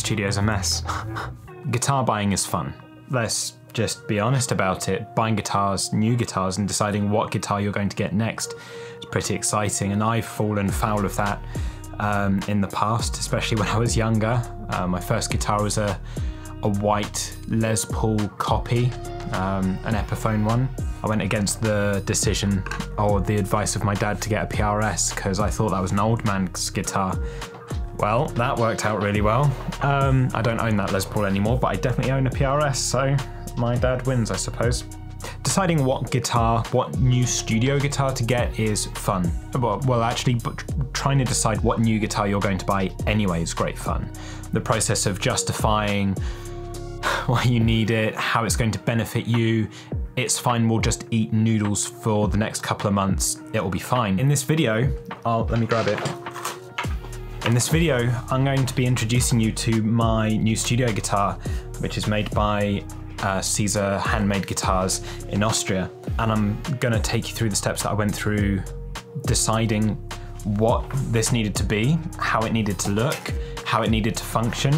studio's a mess. Guitar buying is fun. Let's just be honest about it. Buying guitars, new guitars, and deciding what guitar you're going to get next is pretty exciting, and I've fallen foul of that in the past, especially when I was younger. My first guitar was a white Les Paul copy, an Epiphone one. I went against the decision or the advice of my dad to get a PRS because I thought that was an old man's guitar. Well, that worked out really well. I don't own that Les Paul anymore, but I definitely own a PRS, so my dad wins, I suppose. Deciding what new studio guitar to get is fun. Well, actually, trying to decide what new guitar you're going to buy anyway is great fun. The process of justifying why you need it, how it's going to benefit you, it's fine, we'll just eat noodles for the next couple of months, it will be fine. In this video, let me grab it. In this video, I'm going to be introducing you to my new studio guitar, which is made by Caesar Handmade Guitars in Austria. And I'm gonna take you through the steps that I went through deciding what this needed to be, how it needed to look, how it needed to function.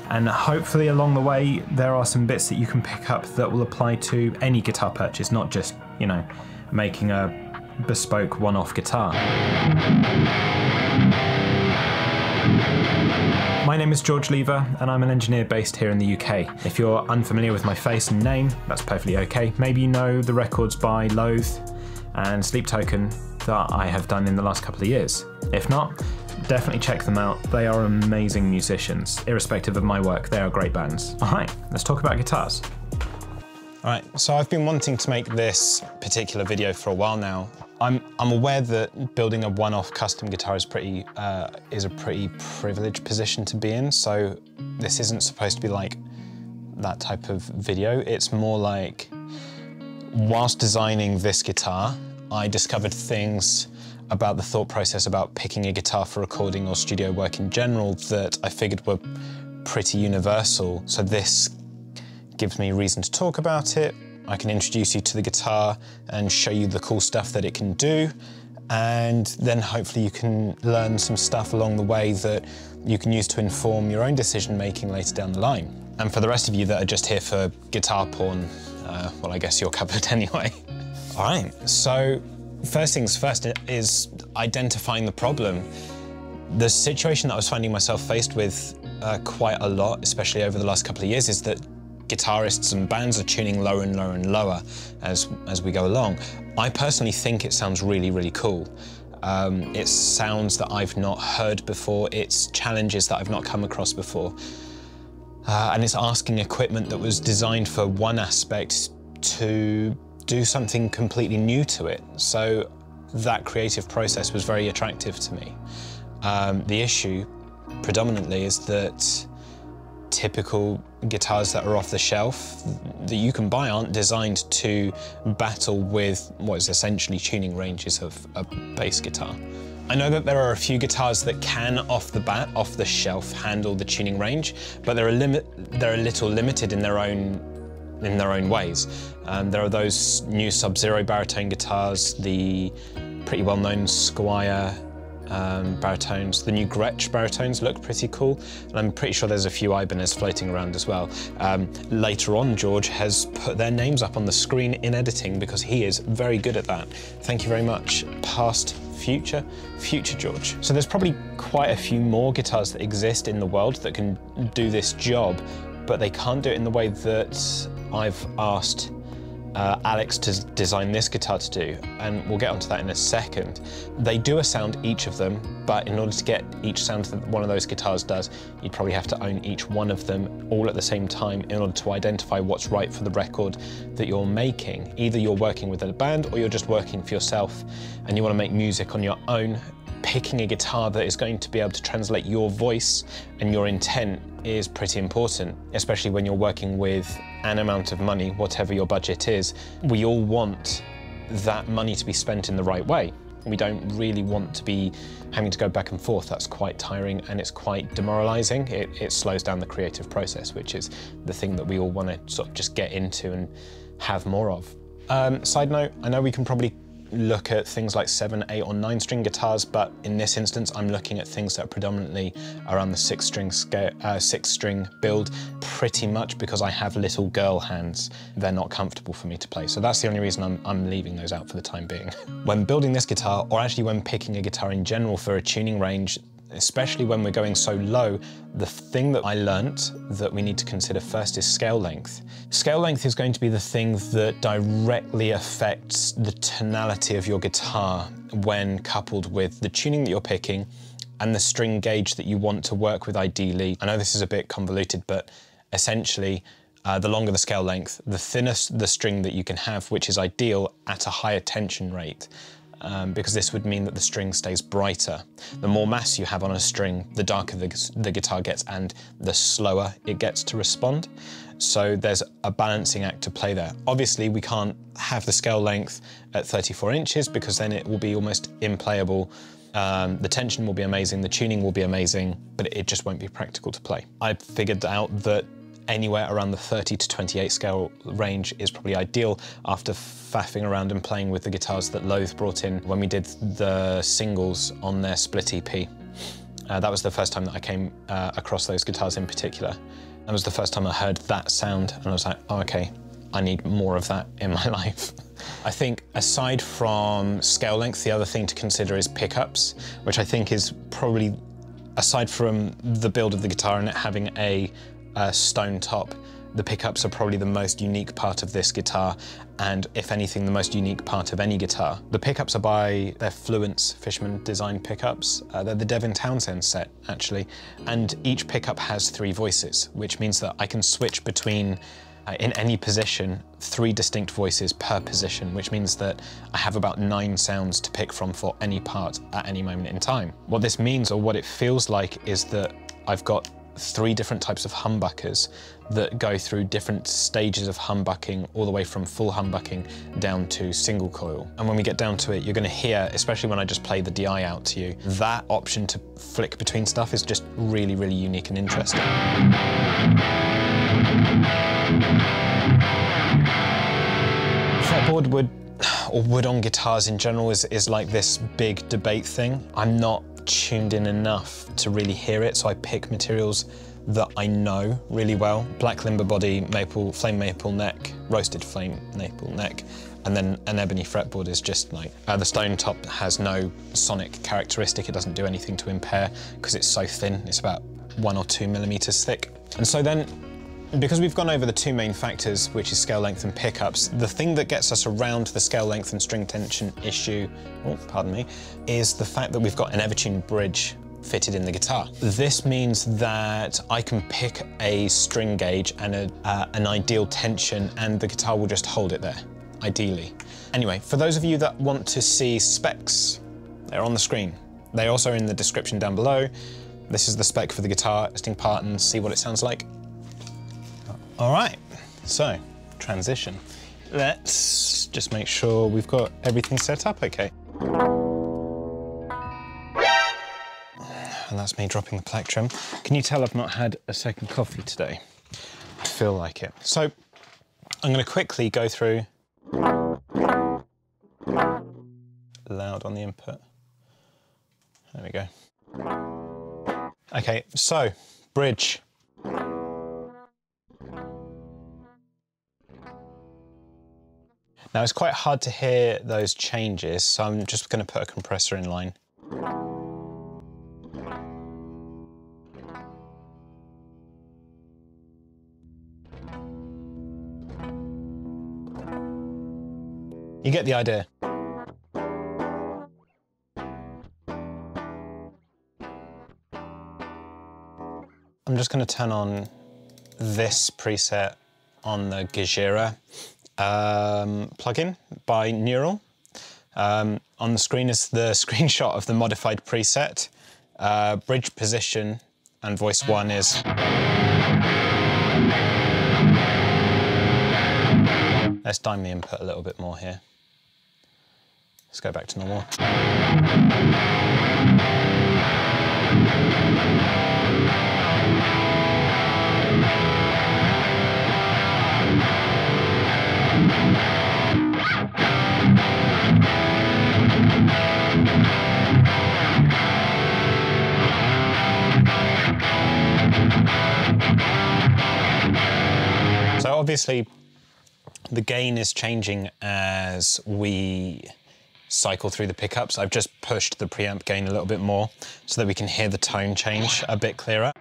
And hopefully along the way, there are some bits that you can pick up that will apply to any guitar purchase, not just, you know, making a bespoke one-off guitar. My name is George Lever, and I'm an engineer based here in the UK. If you're unfamiliar with my face and name, that's perfectly okay. Maybe you know the records by Loathe and Sleep Token that I have done in the last couple of years. If not, definitely check them out. They are amazing musicians. Irrespective of my work, they are great bands. All right, let's talk about guitars. All right, so I've been wanting to make this particular video for a while now. I'm aware that building a one-off custom guitar is a pretty privileged position to be in, so this isn't supposed to be like that type of video. It's more like, whilst designing this guitar, I discovered things about the thought process about picking a guitar for recording or studio work in general that I figured were pretty universal. So this gives me a reason to talk about it. I can introduce you to the guitar and show you the cool stuff that it can do, and then hopefully you can learn some stuff along the way that you can use to inform your own decision making later down the line. And for the rest of you that are just here for guitar porn, well, I guess you're covered anyway. All right, so first things first is identifying the problem. The situation that I was finding myself faced with quite a lot, especially over the last couple of years, is that guitarists and bands are tuning lower and lower and lower as we go along. I personally think it sounds really, really cool. It's sounds that I've not heard before, it's challenges that I've not come across before. And it's asking equipment that was designed for one aspect to do something completely new to it. So that creative process was very attractive to me. The issue predominantly is that typical guitars that are off the shelf that you can buy aren't designed to battle with what is essentially tuning ranges of a bass guitar. I know that there are a few guitars that can, off the bat, off the shelf, handle the tuning range, but they're a little limited in their own ways. There are those new Sub-Zero baritone guitars, the pretty well-known Squire baritones. The new Gretsch baritones look pretty cool, and I'm pretty sure there's a few Ibanez floating around as well. Later on, George has put their names up on the screen in editing because he is very good at that. Thank you very much, past, future George. So there's probably quite a few more guitars that exist in the world that can do this job, but they can't do it in the way that I've asked Alex to design this guitar to do, and we'll get onto that in a second. They do a sound, each of them, but in order to get each sound that one of those guitars does, you'd probably have to own each one of them all at the same time in order to identify what's right for the record that you're making. Either you're working with a band or you're just working for yourself and you want to make music on your own. Picking a guitar that is going to be able to translate your voice and your intent is pretty important, especially when you're working with an amount of money, whatever your budget is. We all want that money to be spent in the right way. We don't really want to be having to go back and forth. That's quite tiring and it's quite demoralizing. It slows down the creative process, which is the thing that we all want to sort of just get into and have more of. Side note, I know we can probably look at things like 7, 8 or 9 string guitars, but in this instance I'm looking at things that are predominantly around the 6 string build, pretty much because I have little girl hands. They're not comfortable for me to play, so that's the only reason I'm leaving those out for the time being. When building this guitar, or actually when picking a guitar in general for a tuning range, especially when we're going so low, the thing that I learnt that we need to consider first is scale length. Scale length is going to be the thing that directly affects the tonality of your guitar when coupled with the tuning that you're picking and the string gauge that you want to work with ideally. I know this is a bit convoluted, but essentially, the longer the scale length, the thinner the string that you can have, which is ideal at a higher tension rate. Because this would mean that the string stays brighter. The more mass you have on a string, the darker the guitar gets and the slower it gets to respond. So there's a balancing act to play there. Obviously, we can't have the scale length at 34 inches because then it will be almost unplayable. The tension will be amazing, the tuning will be amazing, but it just won't be practical to play. I figured out that anywhere around the 30 to 28 scale range is probably ideal after faffing around and playing with the guitars that Loathe brought in when we did the singles on their split EP. That was the first time that I came across those guitars in particular. That was the first time I heard that sound and I was like, oh, okay, I need more of that in my life. I think aside from scale length, the other thing to consider is pickups, which I think is probably, aside from the build of the guitar and it having a stone top, the pickups are probably the most unique part of this guitar, and if anything, the most unique part of any guitar. The pickups are by their Fluence Fishman design pickups. They're the Devin Townsend set, actually, and each pickup has 3 voices, which means that I can switch between, in any position, 3 distinct voices per position, which means that I have about 9 sounds to pick from for any part at any moment in time. What this means, or what it feels like, is that I've got 3 different types of humbuckers that go through different stages of humbucking, all the way from full humbucking down to single coil. And when we get down to it, you're going to hear, especially when I just play the DI out to you, that option to flick between stuff is just really, really unique and interesting. Fretboard wood on guitars in general is like this big debate thing. I'm not tuned in enough to really hear it, so I pick materials that I know really well. Black limber body, flame maple neck, roasted flame maple neck, and then an ebony fretboard is just like, the stone top has no sonic characteristic, it doesn't do anything to impair because it's so thin, it's about 1 or 2 millimeters thick. And so then, because we've gone over the 2 main factors, which is scale length and pickups, the thing that gets us around the scale length and string tension issue, is the fact that we've got an Evertune bridge fitted in the guitar. This means that I can pick a string gauge and an ideal tension and the guitar will just hold it there, ideally. Anyway, for those of you that want to see specs, they're on the screen. They're also in the description down below. This is the spec for the guitar, testing part and see what it sounds like. All right, so transition. Let's just make sure we've got everything set up okay. And that's me dropping the plectrum. Can you tell I've not had a second coffee today? I feel like it. So I'm gonna quickly go through. Loud on the input. There we go. Okay, so bridge. Now it's quite hard to hear those changes, so I'm just going to put a compressor in line. You get the idea. I'm just going to turn on this preset on the Gojira plugin by Neural. On the screen is the screenshot of the modified preset. Bridge position and voice 1 is. Let's dime the input a little bit more here. Let's go back to normal. obviously the gain is changing as we cycle through the pickups. I've just pushed the preamp gain a little bit more so that we can hear the tone change a bit clearer.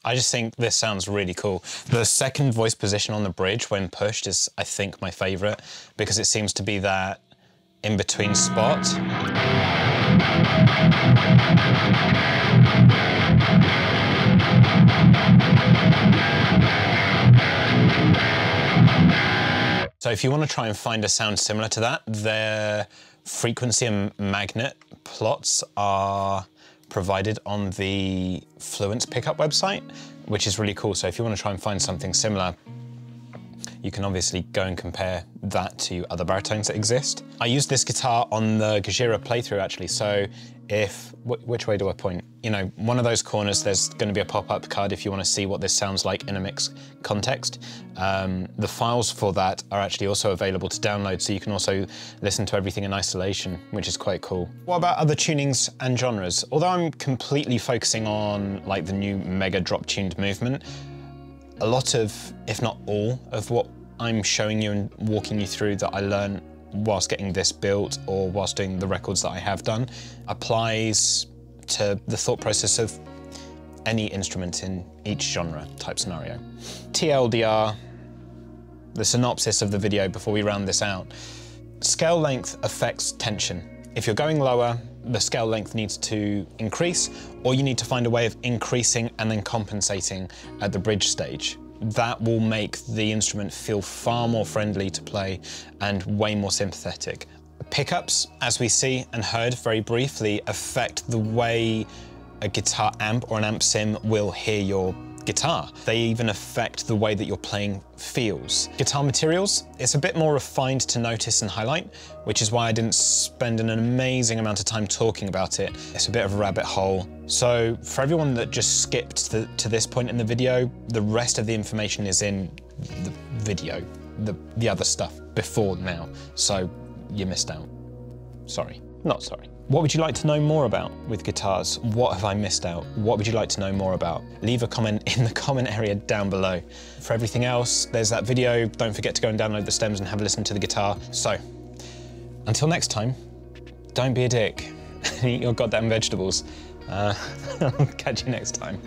I just think this sounds really cool. The second voice position on the bridge when pushed is, I think, my favorite because it seems to be that in-between spot. So if you want to try and find a sound similar to that, their frequency and magnet plots are provided on the Fluence pickup website, which is really cool. So if you want to try and find something similar, you can obviously go and compare that to other baritones that exist. I used this guitar on the Gojira playthrough actually, so which way do I point? You know, one of those corners, there's going to be a pop-up card if you want to see what this sounds like in a mix context. The files for that are actually also available to download, so you can also listen to everything in isolation, which is quite cool. What about other tunings and genres? Although I'm completely focusing on like the new mega drop tuned movement, a lot of, if not all, of what I'm showing you and walking you through that I learned whilst getting this built or whilst doing the records that I have done applies to the thought process of any instrument in each genre type scenario. TLDR, the synopsis of the video before we round this out. Scale length affects tension. If you're going lower, the scale length needs to increase, or you need to find a way of increasing and then compensating at the bridge stage. That will make the instrument feel far more friendly to play and way more sympathetic. Pickups, as we see and heard very briefly, affect the way a guitar amp or an amp sim will hear your guitar. They even affect the way that your playing feels. Guitar materials, it's a bit more refined to notice and highlight, which is why I didn't spend an amazing amount of time talking about it. It's a bit of a rabbit hole. So for everyone that just skipped to this point in the video, the rest of the information is in the video, the other stuff before now. So you missed out. Sorry, not sorry. What would you like to know more about with guitars? What have I missed out? What would you like to know more about? Leave a comment in the comment area down below. For everything else, there's that video. Don't forget to go and download the stems and have a listen to the guitar. So, until next time, don't be a dick and eat your goddamn vegetables. Catch you next time.